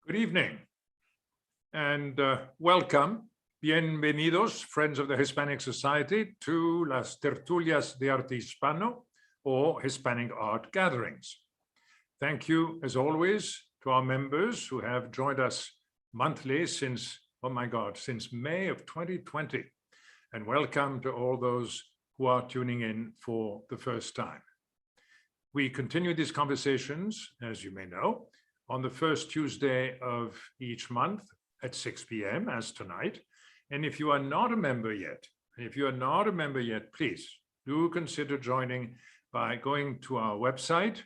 Good evening and welcome. Bienvenidos, friends of the Hispanic Society, to las Tertulias de Arte Hispano, or Hispanic art gatherings. Thank you, as always, to our members who have joined us monthly since, oh my God, since May of 2020. And welcome to all those who are tuning in for the first time. We continue these conversations, as you may know, on the first Tuesday of each month at 6 p.m. as tonight. And if you are not a member yet, please do consider joining by going to our website,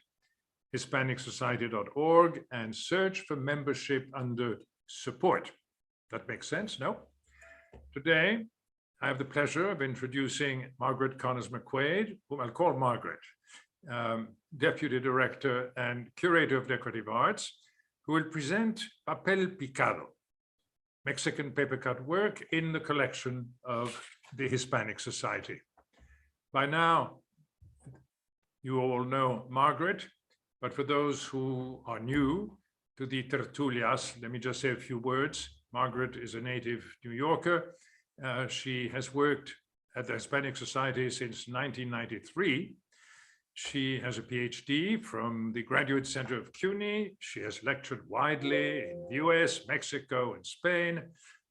hispanicsociety.org, and search for membership under support. That makes sense, no? Today, I have the pleasure of introducing Margaret McQuade, whom I'll call Margaret, Deputy Director and Curator of Decorative Arts, who will present Papel Picado, Mexican papercut work in the collection of the Hispanic Society. By now, you all know Margaret, but for those who are new to the Tertulias, let me just say a few words. Margaret is a native New Yorker. She has worked at the Hispanic Society since 1993. She has a PhD from the Graduate Center of CUNY. She has lectured widely in the US, Mexico, and Spain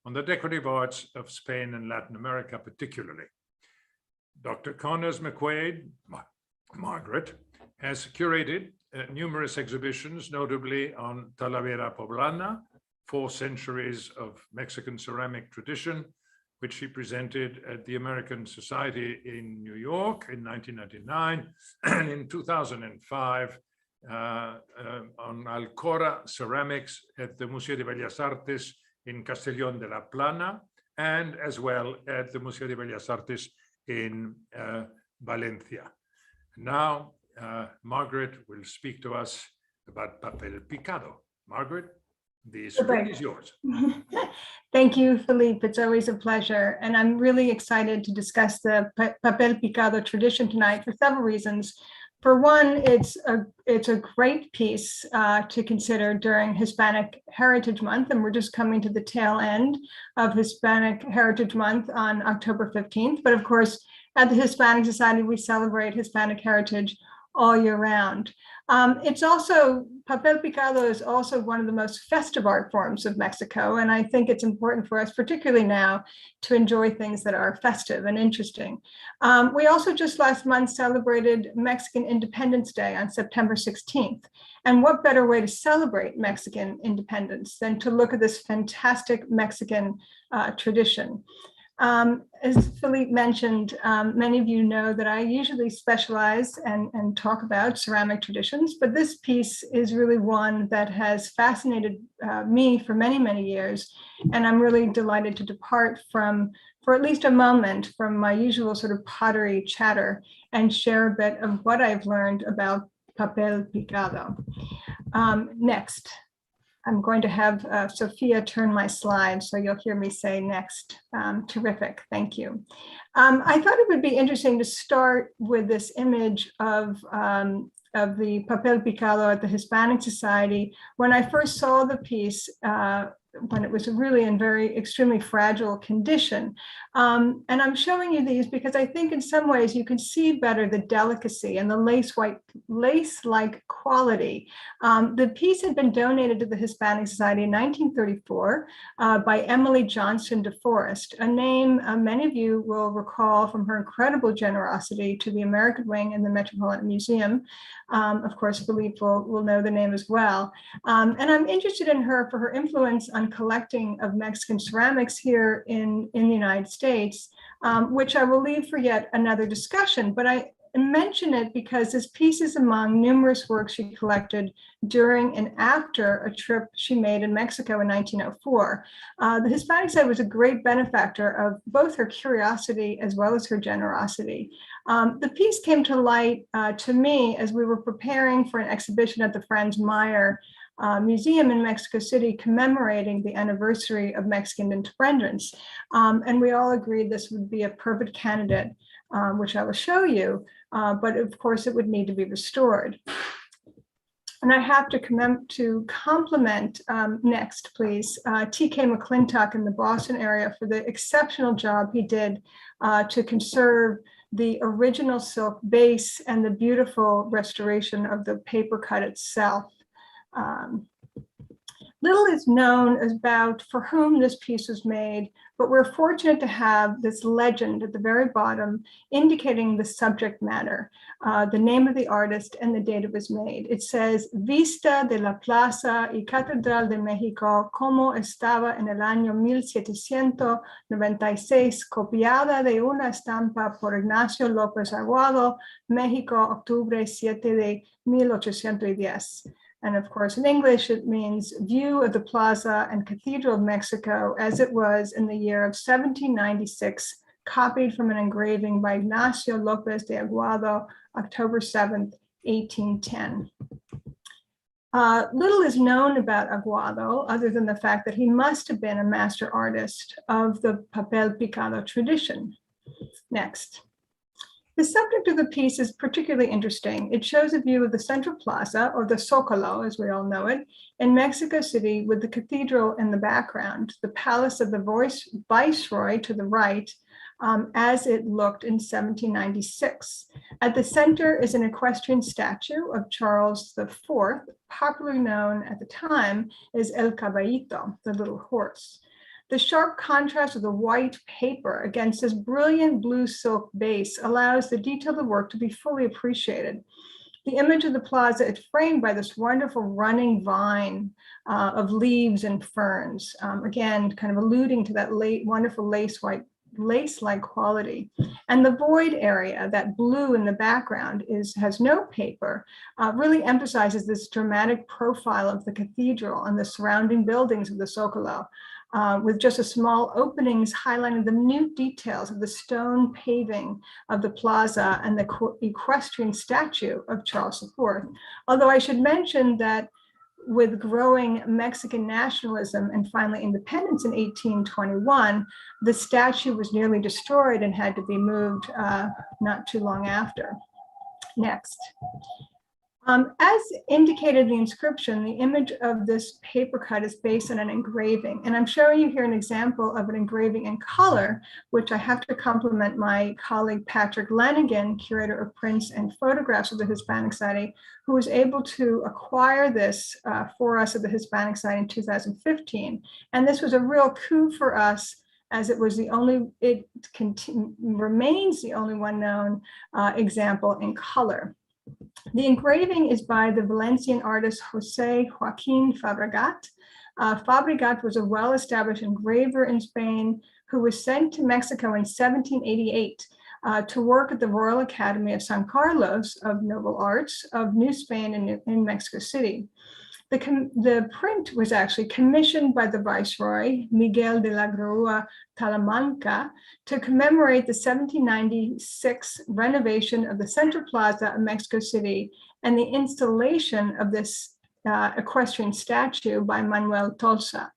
on the decorative arts of Spain and Latin America particularly. Dr. McQuade, Margaret, has curated numerous exhibitions, notably on Talavera Poblana, 4 centuries of Mexican ceramic tradition, which she presented at the American Society in New York in 1999, and in 2005 on Alcora ceramics at the Museo de Bellas Artes in Castellón de la Plana, and as well at the Museo de Bellas Artes in Valencia. Now, Margaret will speak to us about Papel Picado. Margaret, the screen is yours. Thank you, Philippe. It's always a pleasure. And I'm really excited to discuss the Papel Picado tradition tonight for several reasons. For one, it's a great piece to consider during Hispanic Heritage Month, and we're just coming to the tail end of Hispanic Heritage Month on October 15th. But of course, at the Hispanic Society, we celebrate Hispanic heritage all year round. Papel Picado is also one of the most festive art forms of Mexico, and I think it's important for us, particularly now, to enjoy things that are festive and interesting. We also just last month celebrated Mexican Independence Day on September 16th, and what better way to celebrate Mexican independence than to look at this fantastic Mexican tradition. As Philippe mentioned, many of you know that I usually specialize and talk about ceramic traditions, but this piece is really one that has fascinated me for many, many years. And I'm really delighted to depart for at least a moment from my usual sort of pottery chatter and share a bit of what I've learned about Papel Picado. Next. I'm going to have Sophia turn my slide, so you'll hear me say next. Terrific, thank you. I thought it would be interesting to start with this image of the Papel Picado at the Hispanic Society. When I first saw the piece, when it was really in extremely fragile condition. And I'm showing you these because I think in some ways you can see better the delicacy and the lace-like quality. The piece had been donated to the Hispanic Society in 1934 by Emily Johnston DeForest, a name many of you will recall from her incredible generosity to the American Wing and the Metropolitan Museum. Of course, Philippe will know the name as well. And I'm interested in her for her influence on collecting of Mexican ceramics here in the United States, which I will leave for yet another discussion. But I mention it because this piece is among numerous works she collected during and after a trip she made in Mexico in 1904. The Hispanic Society was a great benefactor of both her curiosity as well as her generosity. The piece came to light to me as we were preparing for an exhibition at the Franz Mayer Museum in Mexico City commemorating the anniversary of Mexican independence. And we all agreed this would be a perfect candidate, which I will show you, but of course it would need to be restored. And I have to compliment, next, please, T.K. McClintock in the Boston area for the exceptional job he did to conserve the original silk base and the beautiful restoration of the paper cut itself. Little is known about for whom this piece was made, but we're fortunate to have this legend at the very bottom indicating the subject matter, the name of the artist and the date it was made. It says, Vista de la Plaza y Catedral de México como estaba en el año 1796, copiada de una estampa por Ignacio López Aguado, México, octubre 7 de 1810. And of course, in English, it means view of the plaza and cathedral of Mexico as it was in the year of 1796, copied from an engraving by Ignacio López de Aguado, October 7th, 1810. Little is known about Aguado, other than the fact that he must have been a master artist of the Papel Picado tradition. Next. The subject of the piece is particularly interesting. It shows a view of the Central Plaza, or the Zócalo, as we all know it, in Mexico City, with the cathedral in the background, the palace of the Viceroy to the right, as it looked in 1796. At the center is an equestrian statue of Charles IV, popularly known at the time as El Caballito, the little horse. The sharp contrast of the white paper against this brilliant blue silk base allows the detail of the work to be fully appreciated. The image of the plaza is framed by this wonderful running vine of leaves and ferns, again, kind of alluding to that wonderful lace-like quality. And the void area, that blue in the background, has no paper, really emphasizes this dramatic profile of the cathedral and the surrounding buildings of the Zócalo. With just a small openings highlighting the minute details of the stone paving of the plaza and the equestrian statue of Charles IV. Although I should mention that with growing Mexican nationalism and finally independence in 1821, the statue was nearly destroyed and had to be moved not too long after. Next. As indicated in the inscription, the image of this paper cut is based on an engraving. And I'm showing you here an example of an engraving in color, which I have to compliment my colleague Patrick Lanigan, curator of prints and photographs of the Hispanic Society, who was able to acquire this for us at the Hispanic Society in 2015. And this was a real coup for us, as it was remains the only one known example in color. The engraving is by the Valencian artist José Joaquín Fabregat. Fabregat was a well-established engraver in Spain who was sent to Mexico in 1788 to work at the Royal Academy of San Carlos of Noble Arts of New Spain in Mexico City. The print was actually commissioned by the Viceroy, Miguel de la Grúa Talamanca, to commemorate the 1796 renovation of the Central Plaza of Mexico City and the installation of this equestrian statue by Manuel Tolsa.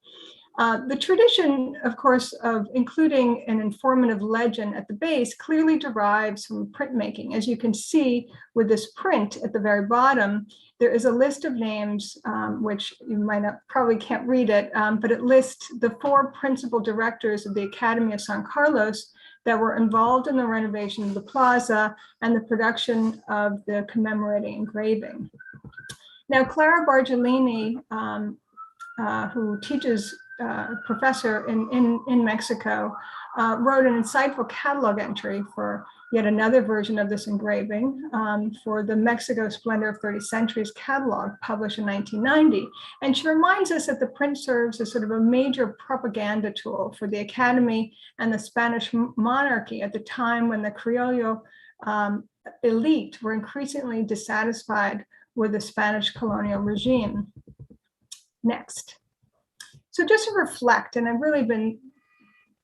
The tradition, of course, of including an informative legend at the base clearly derives from printmaking. As you can see with this print at the very bottom, there is a list of names, which you probably can't read it, but it lists the 4 principal directors of the Academy of San Carlos that were involved in the renovation of the plaza and the production of the commemorating engraving. Now, Clara Bargellini, who teaches professor in Mexico, wrote an insightful catalog entry for yet another version of this engraving for the Mexico Splendor of 30 Centuries catalog published in 1990. And she reminds us that the print serves as sort of a major propaganda tool for the Academy and the Spanish monarchy at the time when the Criollo elite were increasingly dissatisfied with the Spanish colonial regime. Next. So just to reflect, and I've really been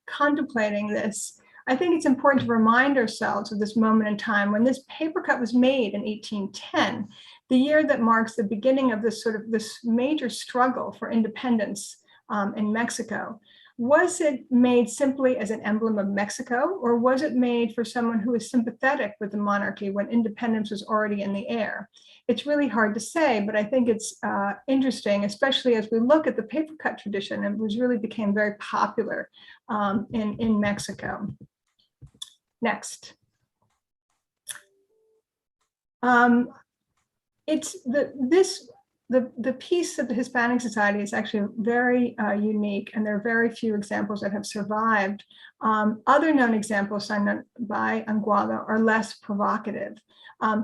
contemplating this, I think it's important to remind ourselves of this moment in time when this paper cut was made in 1810, the year that marks the beginning of this major struggle for independence in Mexico. Was it made simply as an emblem of Mexico, or was it made for someone who was sympathetic with the monarchy when independence was already in the air? It's really hard to say, but I think it's interesting, especially as we look at the paper cut tradition, and which really became very popular in Mexico. Next. The piece of the Hispanic Society is actually very unique, and there are very few examples that have survived. Other known examples signed by Aguado are less provocative.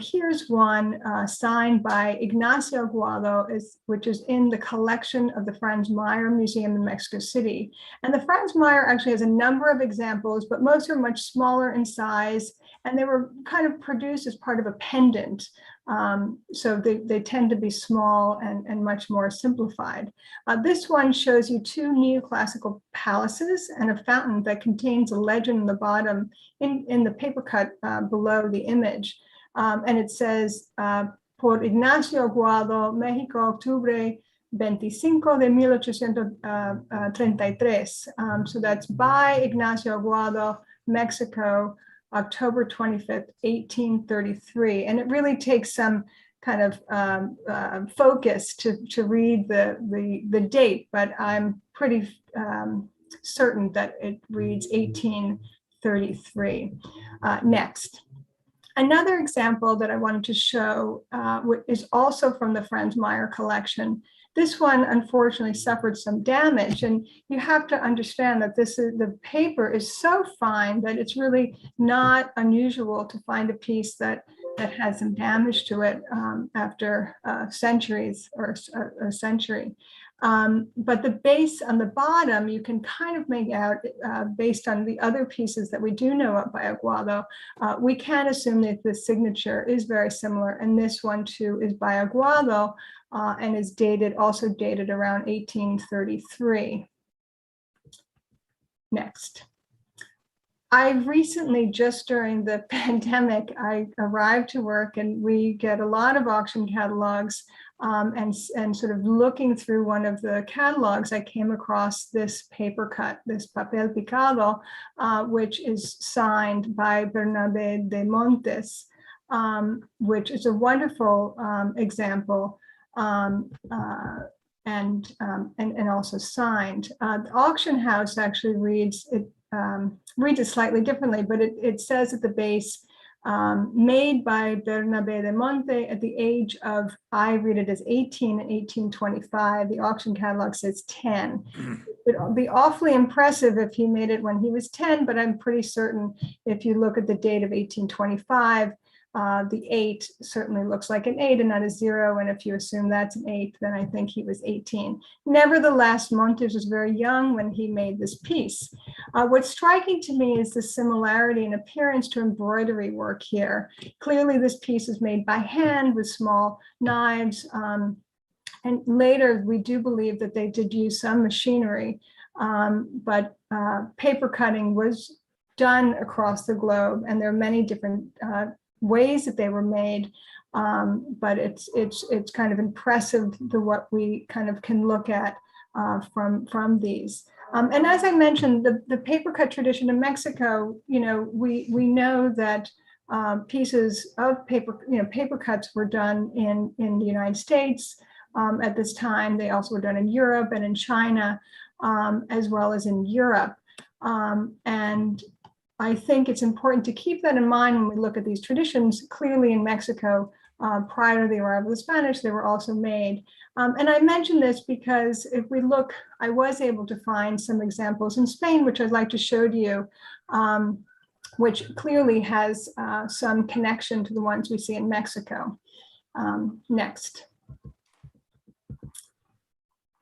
Here's one signed by Ignacio Aguado, which is in the collection of the Franz Mayer Museum in Mexico City. And the Franz Mayer actually has a number of examples, but most are much smaller in size, and they were kind of produced as part of a pendant. So they tend to be small and much more simplified. This one shows you two neoclassical palaces and a fountain that contains a legend in the bottom in the paper cut below the image. And it says, por Ignacio Aguado, México, Octubre 25 de 1833. So that's by Ignacio Aguado, Mexico, October 25th, 1833. And it really takes some kind of focus to read the date, but I'm pretty certain that it reads 1833. Next. Another example that I wanted to show is also from the Franz Mayer collection. This one, unfortunately, suffered some damage, and you have to understand that the paper is so fine that it's really not unusual to find a piece that has some damage to it after centuries or a century. But the base on the bottom, you can kind of make out, based on the other pieces that we do know of by Aguado, we can assume that the signature is very similar, and this one too is by Aguado, and is also dated around 1833. Next. I recently, just during the pandemic, I arrived to work, and we get a lot of auction catalogs, and sort of looking through one of the catalogs, I came across this paper cut, this Papel Picado, which is signed by Bernabe de Montes, which is a wonderful example, and also signed. The auction house actually reads it slightly differently, but it says at the base, made by Bernabe de Monte at the age of, I read it as 18 in 1825. The auction catalog says 10. It would be awfully impressive if he made it when he was 10, but I'm pretty certain if you look at the date of 1825, the 8 certainly looks like an 8 and not a 0. And if you assume that's an 8, then I think he was 18. Nevertheless, Montes was very young when he made this piece. What's striking to me is the similarity in appearance to embroidery work here. Clearly, this piece is made by hand with small knives. And later, we do believe that they did use some machinery, but paper cutting was done across the globe, and there are many different ways that they were made, but it's kind of impressive what we kind of can look at from these. And as I mentioned, the paper cut tradition in Mexico, we know that pieces of paper cuts were done in the United States at this time. They also were done in Europe and in China, as well as in Europe. And I think it's important to keep that in mind when we look at these traditions. Clearly in Mexico, prior to the arrival of the Spanish, they were also made. And I mention this because if we look, I was able to find some examples in Spain, which I'd like to show to you, which clearly has some connection to the ones we see in Mexico. Next.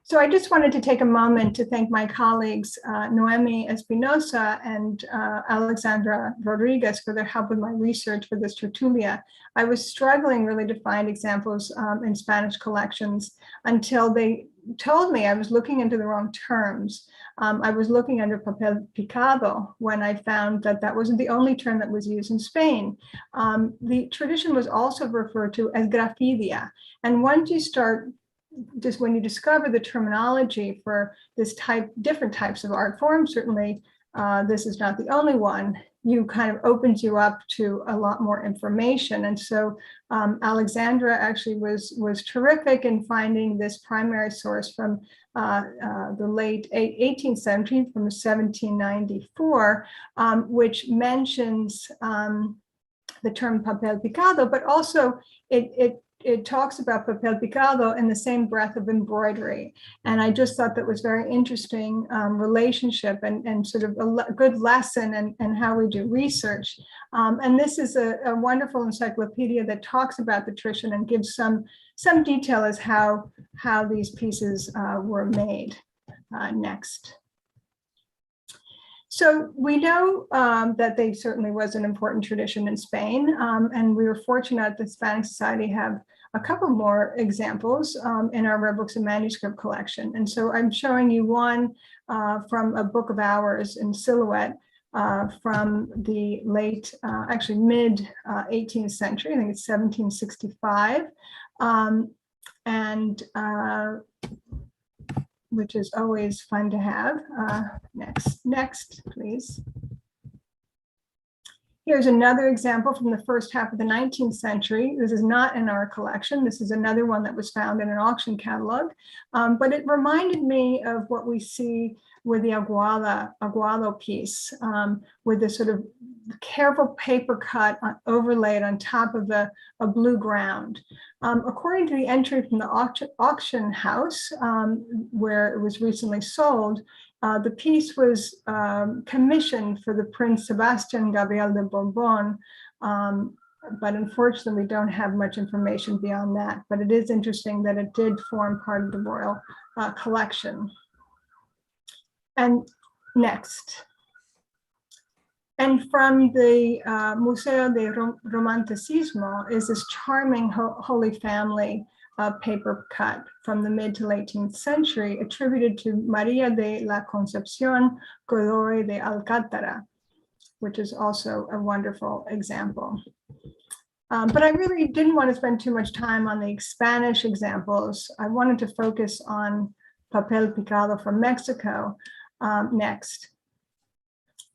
So I just wanted to take a moment to thank my colleagues, Noemi Espinosa and Alexandra Rodriguez, for their help with my research for this tertulia. I was struggling really to find examples in Spanish collections until they told me I was looking into the wrong terms. I was looking under Papel Picado when I found that that wasn't the only term that was used in Spain. The tradition was also referred to as grafidia. And once you start just when you discover the terminology for this different types of art forms, certainly this is not the only one, you kind of opens you up to a lot more information. And so Alexandra actually was terrific in finding this primary source from the late 18th century, from 1794, which mentions the term papel picado, but also it talks about papel picado in the same breath of embroidery. And I just thought that was very interesting relationship and sort of a good lesson and how we do research. And this is a wonderful encyclopedia that talks about the tradition and gives some detail as how these pieces were made. Next. So we know that they certainly was an important tradition in Spain, and we were fortunate at the Hispanic Society have a couple more examples in our rare books and manuscript collection. And so I'm showing you one from a book of hours in silhouette from the late, actually mid 18th century, I think it's 1765, which is always fun to have. Next, please. Here's another example from the first half of the 19th century. This is not in our collection. This is another one that was found in an auction catalog, but it reminded me of what we see with the aguado piece, with this sort of careful paper cut overlaid on top of a blue ground. According to the entry from the auction house, where it was recently sold, the piece was commissioned for the Prince Sebastian Gabriel de Bourbon, but unfortunately we don't have much information beyond that, but it is interesting that it did form part of the royal collection. And next. And from the Museo de Romanticismo is this charming Holy Family paper cut from the mid to late 18th century, attributed to Maria de la Concepción Godoy de Alcántara, which is also a wonderful example. But I really didn't want to spend too much time on the Spanish examples. I wanted to focus on Papel Picado from Mexico next.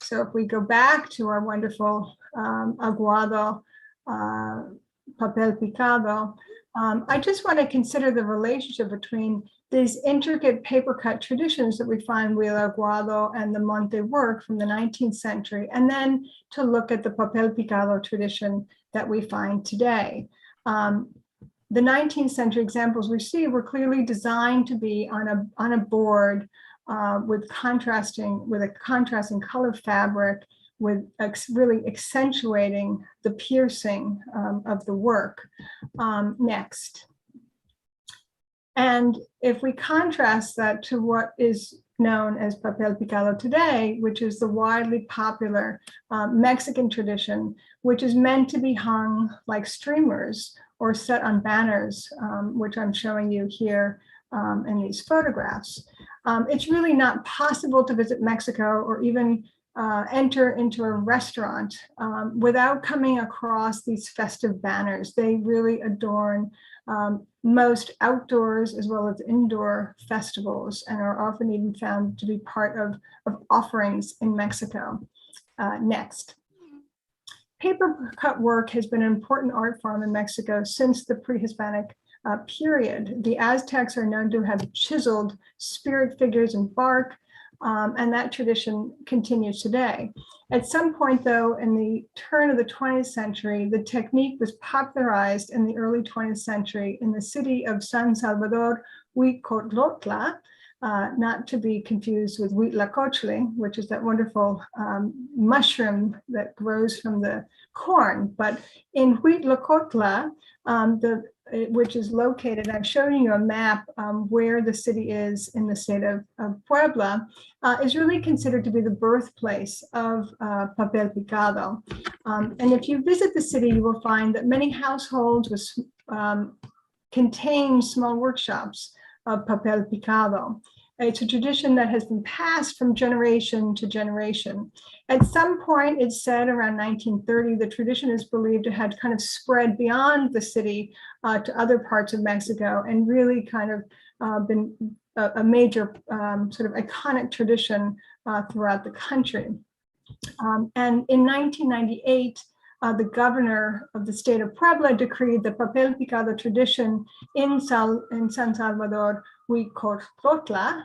So if we go back to our wonderful aguado Papel Picado, I just want to consider the relationship between these intricate paper cut traditions that we find with aguado and the Monte work from the 19th century, and then to look at the Papel Picado tradition that we find today. The 19th century examples we see were clearly designed to be on a board with a contrasting color fabric, with really accentuating the piercing of the work. Next. And if we contrast that to what is known as Papel Picado today, which is the widely popular Mexican tradition, which is meant to be hung like streamers or set on banners, which I'm showing you here in these photographs. It's really not possible to visit Mexico or even enter into a restaurant without coming across these festive banners. They really adorn most outdoors as well as indoor festivals, and are often even found to be part of offerings in Mexico. Next. Paper cut work has been an important art form in Mexico since the pre-Hispanic period. The Aztecs are known to have chiseled spirit figures in bark, and that tradition continues today. At some point, though, in the turn of the 20th century, the technique was popularized in the early 20th century in the city of San Salvador, Huicolotla, not to be confused with Huitlacoche, which is that wonderful mushroom that grows from the corn. But in Huitlacotla, which is located, I'm showing you a map where the city is in the state of Puebla, is really considered to be the birthplace of Papel Picado. And if you visit the city, you will find that many households contain small workshops of Papel Picado. It's a tradition that has been passed from generation to generation. At some point, it's said around 1930, the tradition is believed to have kind of spread beyond the city to other parts of Mexico and really kind of been a major sort of iconic tradition throughout the country. And in 1998, the governor of the state of Puebla decreed the Papel Picado tradition in San Salvador, Huicototla,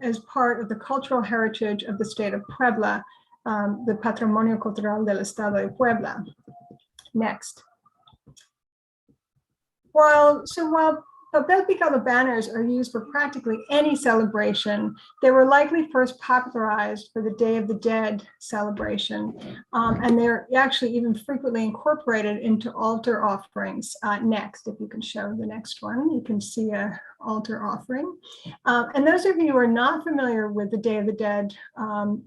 as part of the cultural heritage of the state of Puebla, the Patrimonio Cultural del Estado de Puebla. Next. While Papel Picado banners are used for practically any celebration, they were likely first popularized for the Day of the Dead celebration, and they're actually even frequently incorporated into altar offerings. Next, if you can show the next one, you can see a altar offering. And those of you who are not familiar with the Day of the Dead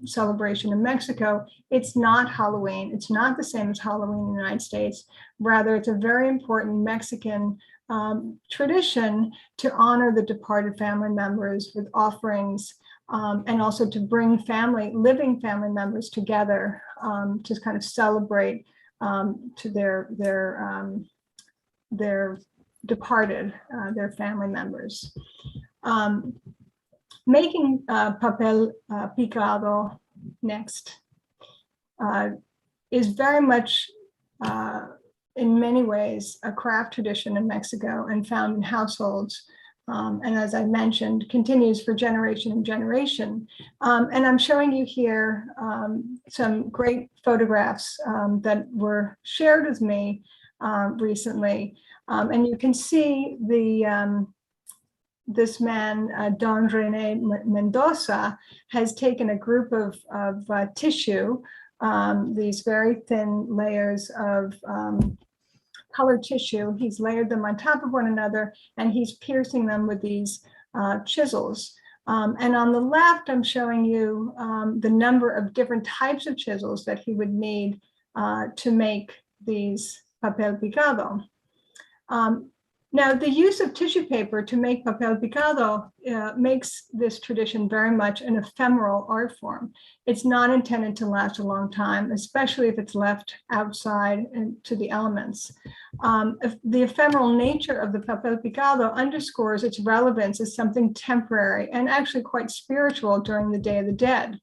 celebration in Mexico, it's not Halloween. It's not the same as Halloween in the United States. Rather, it's a very important Mexican tradition to honor the departed family members with offerings, and also to bring living family members together to kind of celebrate to their departed, their family members. Making Papel Picado, next, is very much in many ways a craft tradition in Mexico and found in households. And as I mentioned, continues for generation and generation. And I'm showing you here some great photographs that were shared with me recently. And you can see this man, Don Rene Mendoza, has taken a group of tissue, these very thin layers of colored tissue. He's layered them on top of one another, and he's piercing them with these chisels. And on the left, I'm showing you the number of different types of chisels that he would need to make these papel picado. Now, the use of tissue paper to make papel picado makes this tradition very much an ephemeral art form. It's not intended to last a long time, especially if it's left outside and to the elements. The ephemeral nature of the papel picado underscores its relevance as something temporary and actually quite spiritual during the Day of the Dead.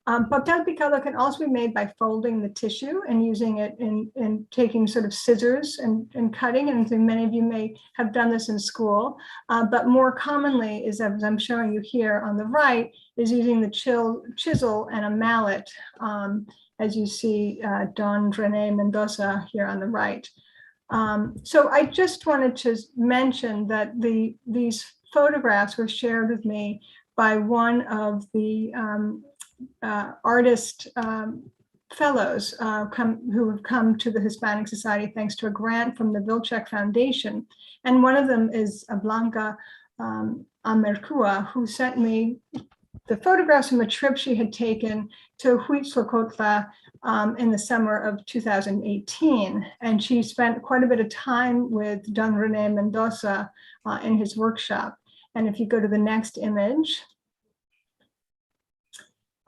Papel picado can also be made by folding the tissue and using it in taking sort of scissors and cutting, and many of you may have done this in school, but more commonly is, as I'm showing you here on the right, is using the chisel and a mallet, as you see Don Rene Mendoza here on the right. So I just wanted to mention that these photographs were shared with me by one of the artist fellows who have come to the Hispanic Society thanks to a grant from the Vilcek Foundation. And one of them is Blanca Amercua, who sent me the photographs from a trip she had taken to Huicototla in the summer of 2018. And she spent quite a bit of time with Don Rene Mendoza in his workshop. And if you go to the next image,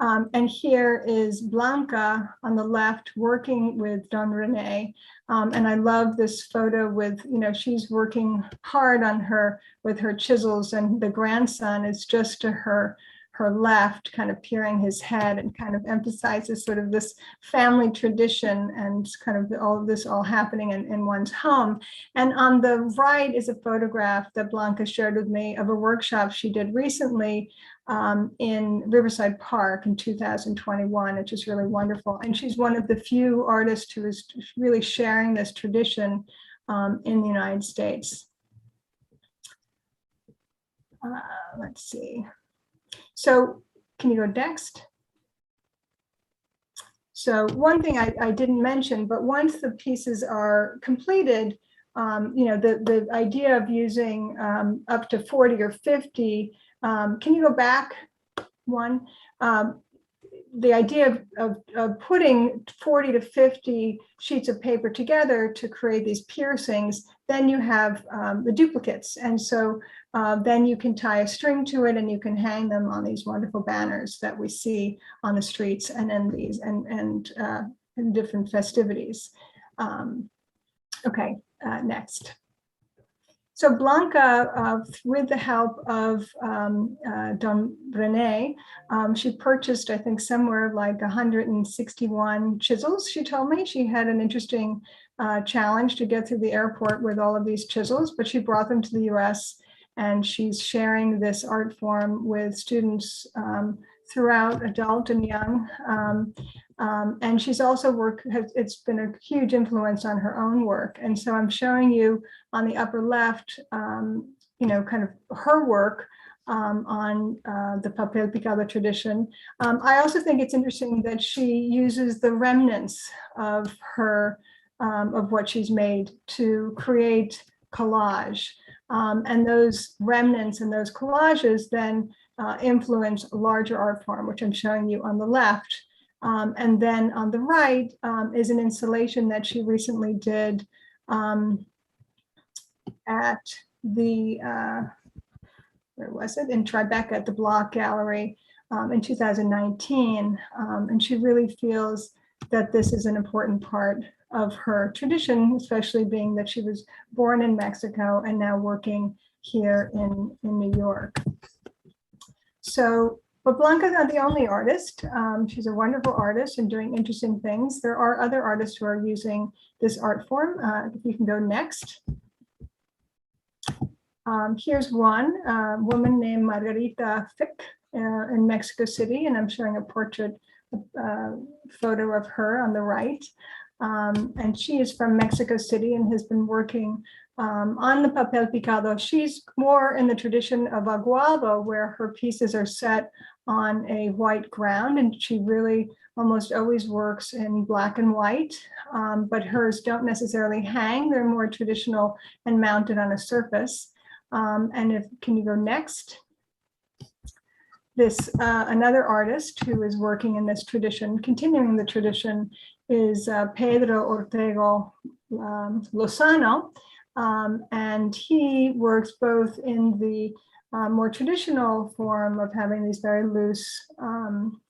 and here is Blanca on the left working with Don Rene. And I love this photo with, she's working hard on with her chisels, and the grandson is just to her left, kind of peering his head, and kind of emphasizes sort of this family tradition and kind of all of this all happening in one's home. And on the right is a photograph that Blanca shared with me of a workshop she did recently in Riverside Park in 2021, which is really wonderful. And she's one of the few artists who is really sharing this tradition in the United States. Let's see. So can you go next? So one thing I didn't mention, but once the pieces are completed, the idea of using up to 40 or 50, can you go back one? The idea of putting 40 to 50 sheets of paper together to create these piercings, then you have the duplicates. And so then you can tie a string to it and you can hang them on these wonderful banners that we see on the streets and in these and in different festivities. Okay, next. So Blanca, with the help of Don René, she purchased, I think, somewhere like 161 chisels. She told me she had an interesting challenge to get through the airport with all of these chisels, but she brought them to the US and she's sharing this art form with students throughout, adult and young. And she's also it's been a huge influence on her own work. And so I'm showing you on the upper left, kind of her work on the Papel Picado tradition. I also think it's interesting that she uses the remnants of of what she's made to create collage. And those remnants and those collages then influence a larger art form, which I'm showing you on the left. And then on the right is an installation that she recently did at the, where was it? In Tribeca at the Block Gallery in 2019. And she really feels that this is an important part of her tradition, especially being that she was born in Mexico and now working here in New York. So, but Blanca's not the only artist. She's a wonderful artist and doing interesting things. There are other artists who are using this art form. If you can go next. Here's one woman named Margarita Fick in Mexico City, and I'm showing a portrait photo of her on the right. And she is from Mexico City and has been working on the Papel Picado. She's more in the tradition of aguado, where her pieces are set on a white ground, and she really almost always works in black and white, but hers don't necessarily hang. They're more traditional and mounted on a surface. Can you go next? This another artist who is working in this tradition, continuing the tradition, is Pedro Ortega Lozano, and he works both in the more traditional form of having these very loose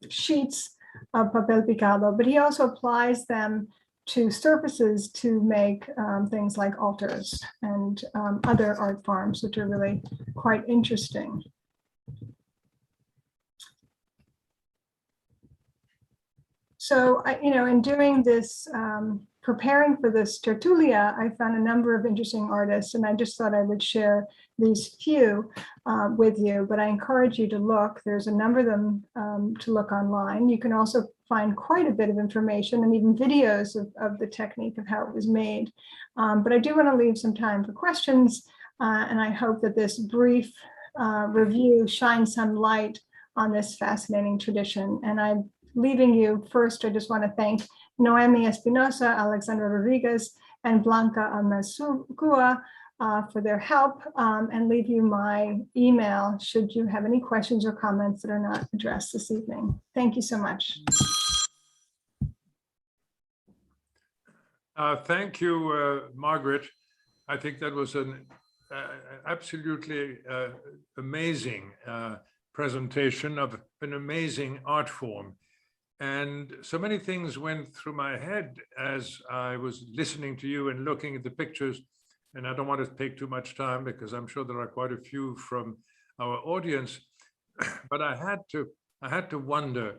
sheets of papel picado, but he also applies them to surfaces to make things like altars and other art forms, which are really quite interesting. So, in doing this, preparing for this Tertulia, I found a number of interesting artists, and I just thought I would share these few with you, but I encourage you to look. There's a number of them to look online. You can also find quite a bit of information and even videos of the technique of how it was made. But I do want to leave some time for questions, and I hope that this brief review shines some light on this fascinating tradition. And I'm leaving you first. I just want to thank Noemi Espinosa, Alexandra Rodriguez, and Blanca Almazcua for their help, and leave you my email should you have any questions or comments that are not addressed this evening. Thank you so much. Thank you, Margaret. I think that was an absolutely amazing presentation of an amazing art form. And so many things went through my head as I was listening to you and looking at the pictures. And I don't want to take too much time because I'm sure there are quite a few from our audience. But I had to wonder,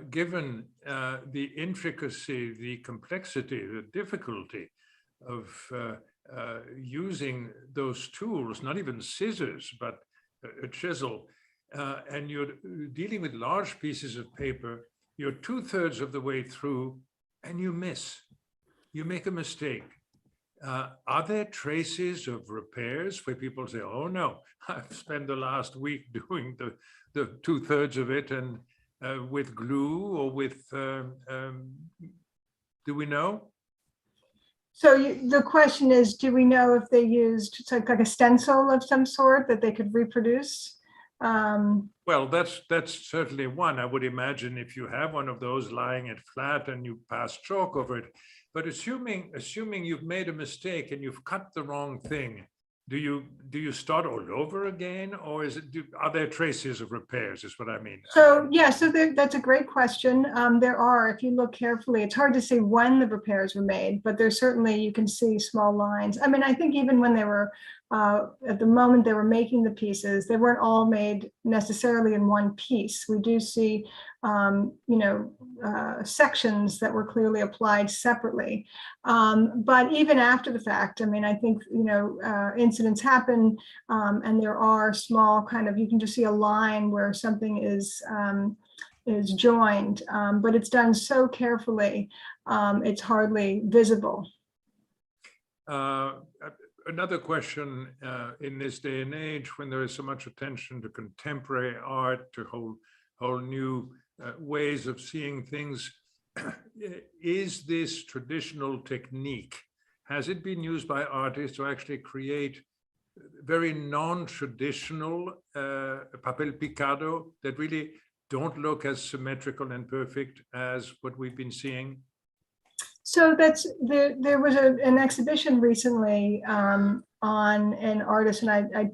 given the intricacy, the complexity, the difficulty of using those tools, not even scissors, but a chisel, and you're dealing with large pieces of paper, you're 2/3 of the way through and you miss, you make a mistake. Are there traces of repairs where people say, oh no, I've spent the last week doing the 2/3 of it and with glue or with, do we know? So the question is, do we know if they used like a stencil of some sort that they could reproduce? Well, that's certainly one. I would imagine if you have one of those lying it flat and you pass chalk over it. But assuming you've made a mistake and you've cut the wrong thing, do you start all over again, or are there traces of repairs, is what I mean? So yeah, that's a great question. There are, if you look carefully, it's hard to see when the repairs were made, but there's certainly, you can see small lines. I mean, I think even when they were, at the moment they were making the pieces, they weren't all made necessarily in one piece. We do see, sections that were clearly applied separately. But even after the fact, I mean, I think, incidents happen, and there are small kind of, you can just see a line where something is joined, but it's done so carefully, it's hardly visible. Another question, in this day and age, when there is so much attention to contemporary art, to whole new ways of seeing things, is this traditional technique, has it been used by artists to actually create very non-traditional Papel Picado that really don't look as symmetrical and perfect as what we've been seeing? So there was an exhibition recently on an artist, and I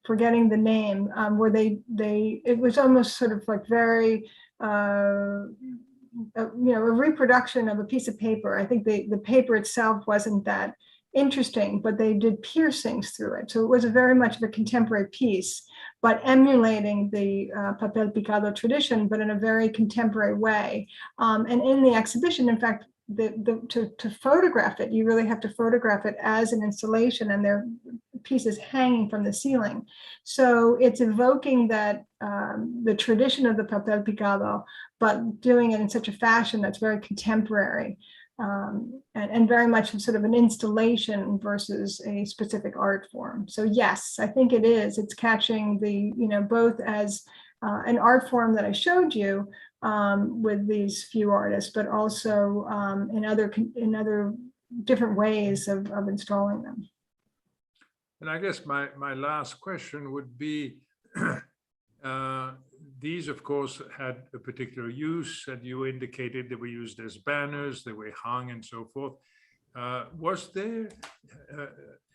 forgetting the name, where it was almost sort of like very a reproduction of a piece of paper. I think the paper itself wasn't that interesting, but they did piercings through it. So it was very much of a contemporary piece, but emulating the Papel Picado tradition, but in a very contemporary way. And in the exhibition, in fact, to photograph it, you really have to photograph it as an installation, and there are pieces hanging from the ceiling. So it's evoking that the tradition of the Papel Picado, but doing it in such a fashion that's very contemporary, and very much sort of an installation versus a specific art form. So yes, I think it is. It's catching the, both as an art form that I showed you, with these few artists, but also in other different ways of installing them. And I guess my last question would be, these, of course, had a particular use, and you indicated they were used as banners, they were hung and so forth. Was there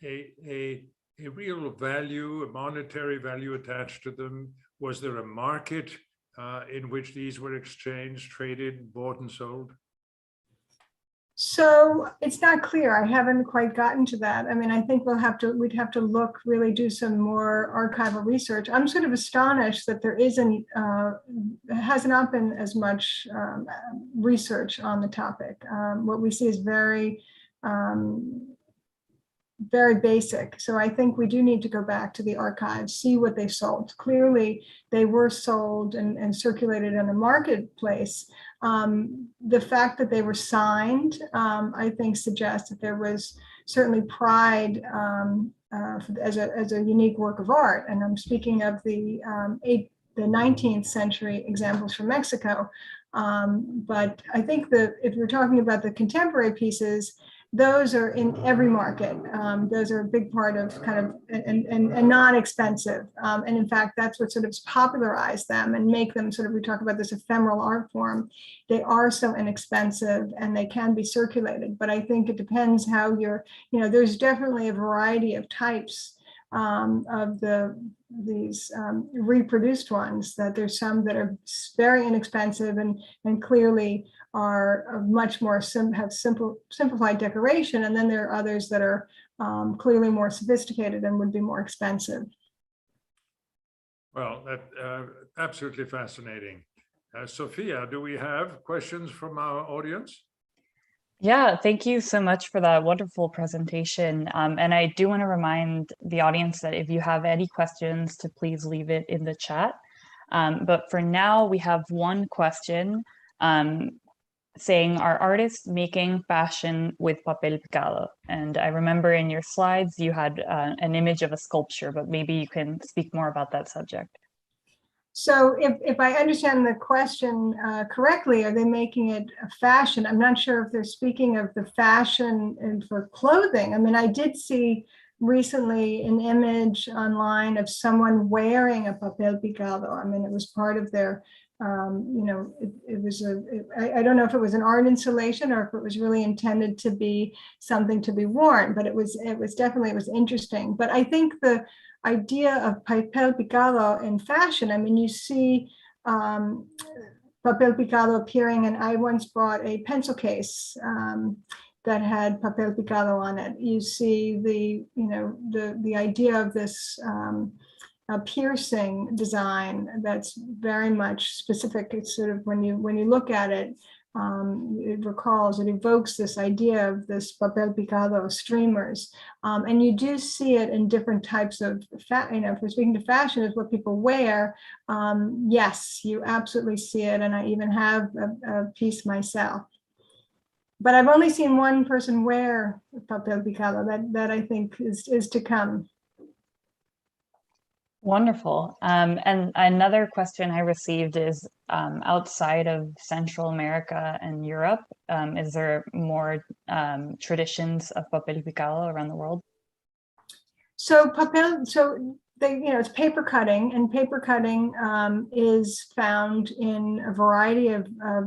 a real value, a monetary value attached to them? Was there a market in which these were exchanged, traded, bought and sold? So it's not clear. I haven't quite gotten to that. I mean, I think we'd have to look, really do some more archival research. I'm sort of astonished that there has not been as much research on the topic. What we see is very basic. So I think we do need to go back to the archives, see what they sold. Clearly, they were sold and circulated in the marketplace. The fact that they were signed, I think, suggests that there was certainly pride as a unique work of art. And I'm speaking of the 19th century examples from Mexico. But I think that if we're talking about the contemporary pieces, those are in every market. Those are a big part of kind of, and not expensive. And in fact, that's what sort of popularized them and make them sort of, we talk about this ephemeral art form. They are so inexpensive and they can be circulated. But I think it depends how there's definitely a variety of types of these reproduced ones, that there's some that are very inexpensive and clearly are much more simplified decoration, and then there are others that are clearly more sophisticated and would be more expensive. Well, that absolutely fascinating. Sophia, do we have questions from our audience? Yeah, thank you so much for that wonderful presentation. And I do want to remind the audience that if you have any questions, to please leave it in the chat. But for now, we have one question saying, are artists making fashion with Papel Picado? And I remember in your slides, you had an image of a sculpture, but maybe you can speak more about that subject. So if I understand the question correctly, are they making it a fashion? I'm not sure if they're speaking of the fashion and for clothing. I mean, I did see recently an image online of someone wearing a papel picado. I mean, it was part of their, it was I don't know if it was an art installation or if it was really intended to be something to be worn, but it was definitely, it was interesting. But I think the idea of papel picado in fashion, I mean, you see papel picado appearing, and I once bought a pencil case that had papel picado on it. You see the idea of this piercing design that's very much specific. It's sort of, when you look at it, it evokes this idea of this papel picado streamers. And you do see it in different types of, if we're speaking to fashion, is what people wear. Yes, you absolutely see it. And I even have a piece myself. But I've only seen one person wear papel picado. That I think is to come. Wonderful. And another question I received is, outside of Central America and Europe, is there more traditions of papel picado around the world? So it's paper cutting, and paper cutting is found in a variety of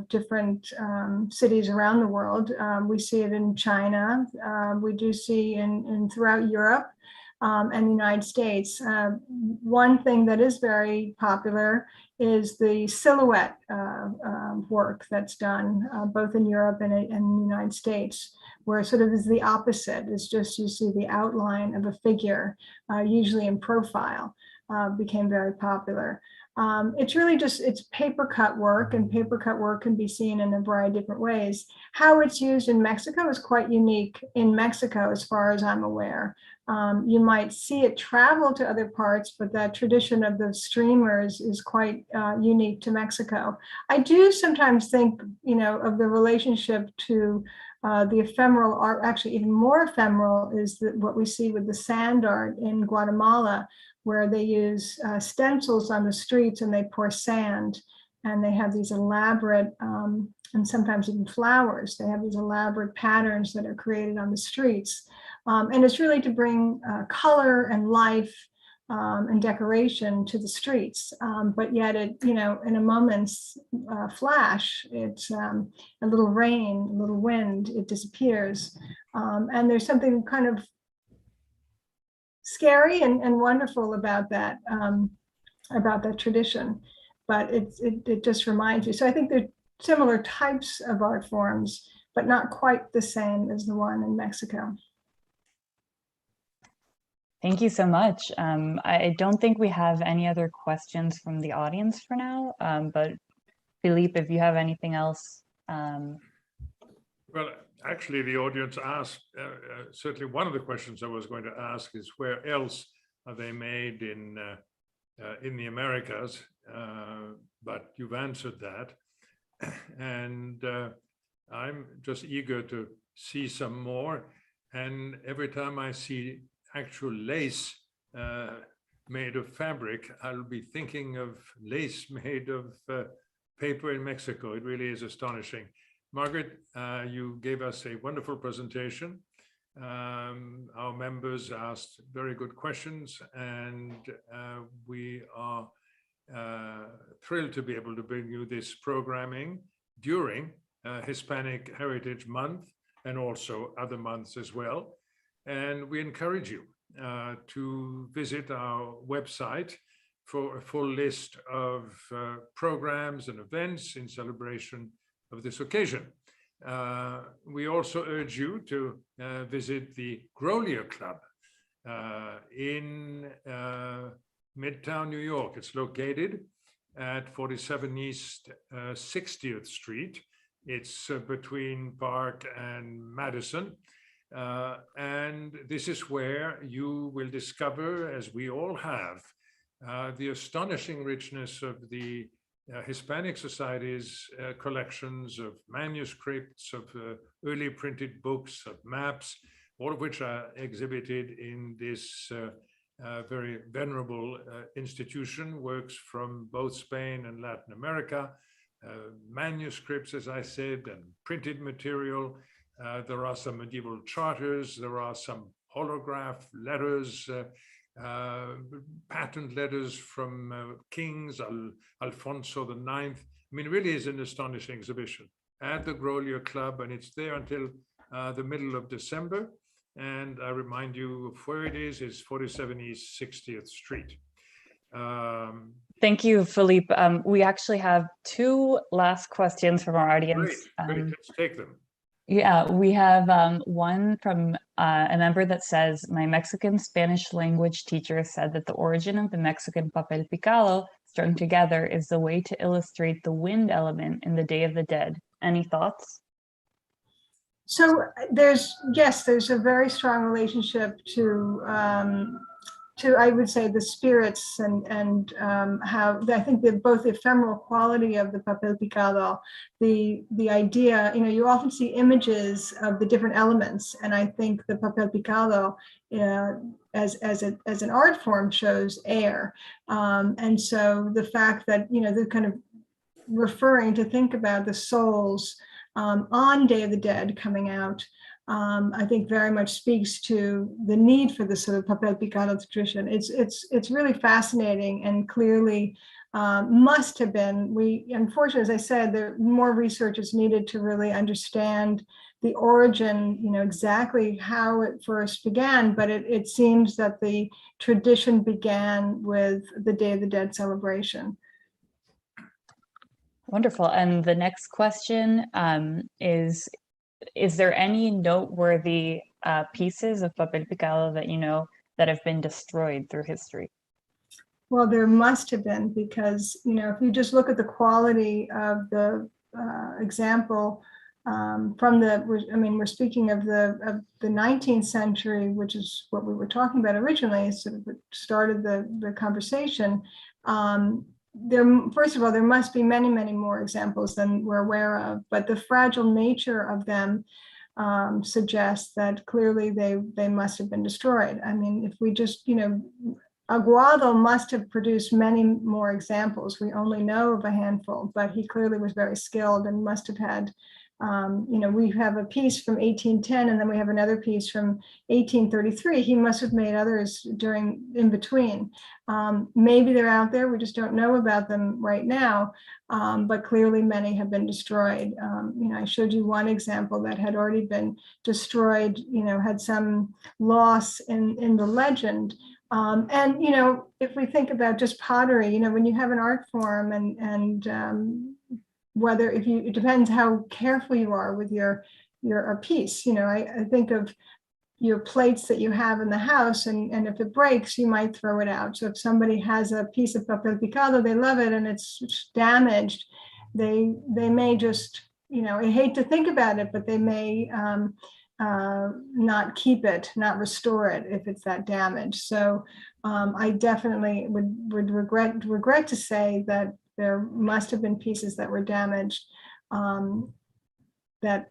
different cities around the world. We see it in China. We do see in throughout Europe. And the United States. One thing that is very popular is the silhouette work that's done both in Europe and in the United States, where sort of is the opposite. It's just, you see the outline of a figure, usually in profile, became very popular. It's really just, it's paper cut work, and paper cut work can be seen in a variety of different ways. How it's used in Mexico is quite unique in Mexico, as far as I'm aware. You might see it travel to other parts, but that tradition of the streamers is quite unique to Mexico. I do sometimes think, of the relationship to the ephemeral art. Actually, even more ephemeral is what we see with the sand art in Guatemala, where they use stencils on the streets and they pour sand, and they have these elaborate, and sometimes even flowers. They have these elaborate patterns that are created on the streets. And it's really to bring color and life and decoration to the streets. But yet it, in a moment's flash, it's a little rain, a little wind, it disappears. And there's something kind of scary and wonderful about that tradition. But it just reminds you. So I think they're similar types of art forms, but not quite the same as the one in Mexico. Thank you so much. I don't think we have any other questions from the audience for now, but Philippe, if you have anything else. Well, actually, the audience asked, certainly one of the questions I was going to ask is, where else are they made in the Americas? But you've answered that. And I'm just eager to see some more. And every time I see actual lace made of fabric, I'll be thinking of lace made of paper in Mexico. It really is astonishing. Margaret, you gave us a wonderful presentation. Our members asked very good questions, and we are thrilled to be able to bring you this programming during Hispanic Heritage Month, and also other months as well. And we encourage you to visit our website for a full list of programs and events in celebration of this occasion. We also urge you to visit the Grolier Club in Midtown, New York. It's located at 47 East 60th Street. It's between Park and Madison. And this is where you will discover, as we all have, the astonishing richness of the Hispanic Society's collections of manuscripts, of early printed books, of maps, all of which are exhibited in this very venerable institution, works from both Spain and Latin America, manuscripts, as I said, and printed material. There are some medieval charters, there are some holograph letters, patent letters from kings, Alfonso the Ninth. I mean, really is an astonishing exhibition at the Grolier Club, and it's there until the middle of December. And I remind you of where it is. It's 47 East 60th Street. Thank you, Philippe. We actually have two last questions from our audience. Great. Let's take them. Yeah, we have one from a member that says, my Mexican Spanish language teacher said that the origin of the Mexican Papel Picado strung together is the way to illustrate the wind element in the Day of the Dead. Any thoughts? So there's a very strong relationship to I would say the spirits and how I think that both the ephemeral quality of the Papel Picado, the idea, you often see images of the different elements, and I think the Papel Picado as an art form shows air, and so the fact that they're kind of referring to think about the souls on Day of the Dead coming out, I think very much speaks to the need for this sort of Papel Picado tradition. It's really fascinating, and clearly must have been. Unfortunately, as I said, there more research is needed to really understand the origin, exactly how it first began. But it seems that the tradition began with the Day of the Dead celebration. Wonderful. And the next question is there any noteworthy pieces of Papel Picado that that have been destroyed through history? Well, there must have been, because if you just look at the quality of the example we're speaking of the 19th century, which is what we were talking about originally, sort of started the conversation. First of all, there must be many, many more examples than we're aware of, but the fragile nature of them suggests that clearly they must have been destroyed. I mean, if we just, Aguado must have produced many more examples. We only know of a handful, but he clearly was very skilled and must have had, we have a piece from 1810, and then we have another piece from 1833. He must have made others in between. Maybe they're out there, we just don't know about them right now, but clearly many have been destroyed. I showed you one example that had already been destroyed, had some loss in the legend. And if we think about just pottery, when you have an art form and it depends how careful you are with your piece. I think of your plates that you have in the house, and if it breaks, you might throw it out. So if somebody has a piece of Papel Picado, they love it, and it's damaged, they may just, I hate to think about it, but they may not keep it, not restore it if it's that damaged. So I definitely would regret to say that there must have been pieces that were damaged that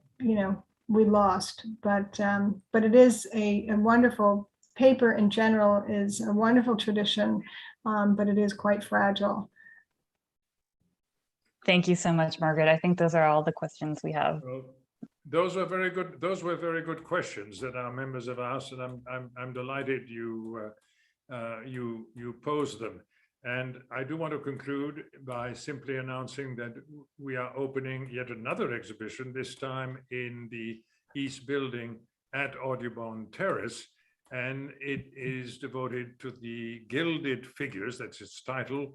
we lost, but it is a wonderful, paper in general is a wonderful tradition, but it is quite fragile. Thank you so much, Margaret. I think those are all the questions we have. Well, those were very good questions that our members have asked, and I'm delighted you posed them. And I do want to conclude by simply announcing that we are opening yet another exhibition, this time in the East Building at Audubon Terrace. And it is devoted to the gilded figures, that's its title,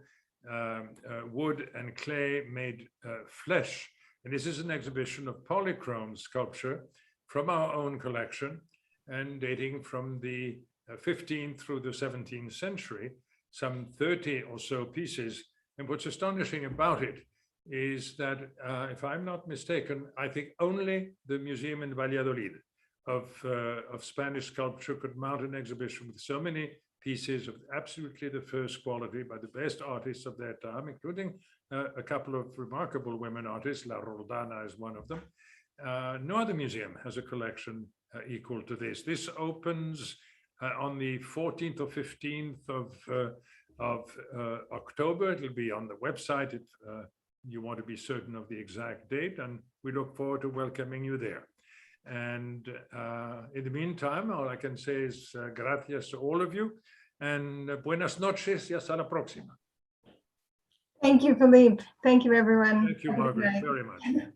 wood and clay made flesh. And this is an exhibition of polychrome sculpture from our own collection and dating from the 15th through the 17th century. Some 30 or so pieces. And what's astonishing about it is that, if I'm not mistaken, I think only the museum in Valladolid of Spanish sculpture could mount an exhibition with so many pieces of absolutely the first quality by the best artists of their time, including a couple of remarkable women artists. La Roldana is one of them. No other museum has a collection equal to this. This opens on the 14th or 15th of October. It'll be on the website if you want to be certain of the exact date, and we look forward to welcoming you there. And in the meantime, all I can say is gracias to all of you, and buenas noches y hasta la próxima. Thank you, Philippe. Thank you, everyone. Thank you, Have a good Margaret, night. very much.